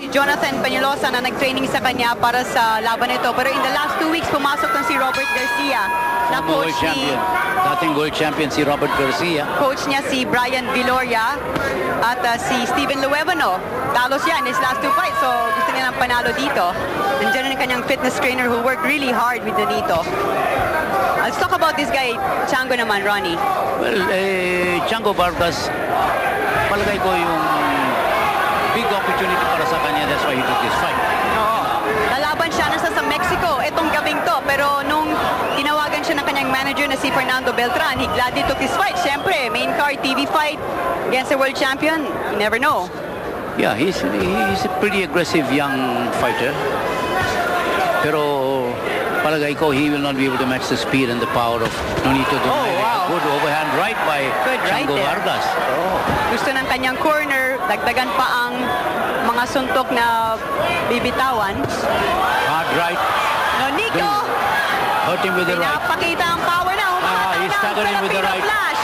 si Jonathan Peñalosa na nag-training sa kanya para sa laban ito. Pero in the last 2 weeks, pumasok ng si Robert Garcia na coach ni... Dating world champion si Robert Garcia. Coach niya si Brian Viloria at si Steven Luevano. Talos yan his last 2 fights, so gusto niya ng panalo dito. Nandiyan ang kanyang fitness trainer who worked really hard with Donito. Let's talk about this guy, Chango naman, Ronnie. Well, Chango Vargas, palagay ko yung big opportunity para sa kanya. That's why he took this fight. Oo. Lalaban siya nasa sa Mexico itong gabing to. Pero nung tinawagan siya ng kanyang manager na si Fernando Beltran, he gladly took this fight. Siyempre, main card TV fight against the world champion. You never know. Yeah, he's a pretty aggressive young fighter. Pero palagay ko, he will not be able to match the speed and the power of Nonito Donaire. Oh, wow. Good overhand right by Chango Vargas. Oh. Gusto ng kanyang corner, dagdagan pa ang mga suntok na bibitawan. Hard right. Nonito! Hurt him with the right. Pinapakita ang power na. He staggered him with the right. Flash.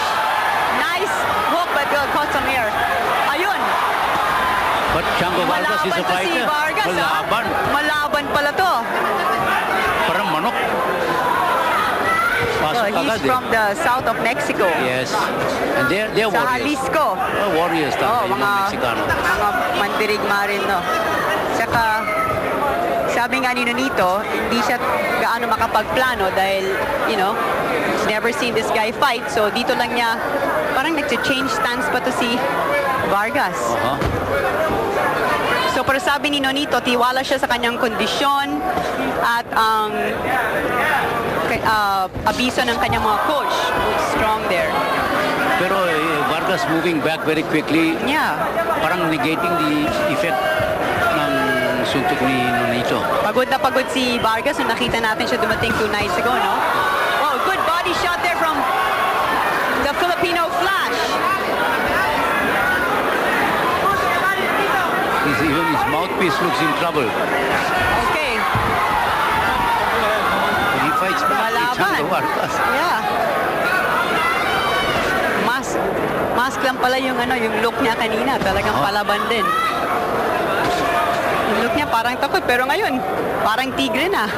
Nice hook but caught some air. Ayun. But Chango Vargas is a fighter. Si Vargas, Malaban. Malaban pala to. Parang manok. So he's from the south of Mexico. Yes. And they're Sa warriors. Jalisco. Warriors talaga yung mga Mexicano. Mga mandirigma rin, no? Saka, sabi nga ni Nonito, hindi siya gaano makapagplano dahil, you know, he's never seen this guy fight. So dito lang niya, parang nag-change stance pa to si Vargas. So pero sabi ni Nonito, tiwala siya sa kanyang kondisyon at ang abiso ng kanyang mga coach. Strong there. Pero Vargas moving back very quickly. Yeah. Parang negating the effect ng suntok ni Nonito. Pagod na pagod si Vargas nung nakita natin siya dumating 2 nights ago, no? Oh, good body shot there from the Filipino Flash. Even his mouthpiece looks in trouble. Okay. He fights back. Malaban. Yeah. Mask lang pala yung yung look niya kanina. Talagang palaban din. Yung look niya parang takot pero ngayon parang tigre na.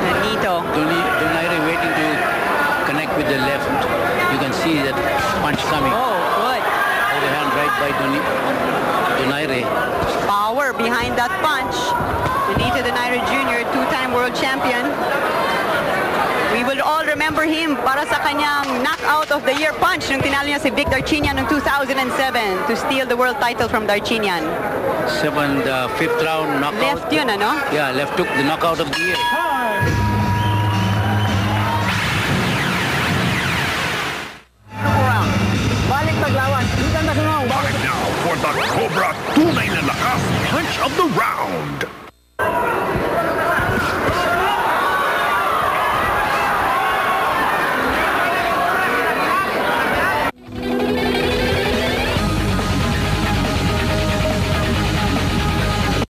Nonito. Donaire waiting to connect with the left. You can see that punch coming. Oh, good. Overhand right by Donaire. Power behind that punch. Nonito Donaire Jr., 2-time world champion. We will all remember him para sa kanyang knockout of the year punch nung tinalo niya si Vic Darchinyan noong 2007 to steal the world title from Darchinyan. 5th round knockout. Left yun, ano? Yeah, left took the knockout of the year. Balik paglawan. Time now for the Cobra Tunay na Lakas Punch of the Round.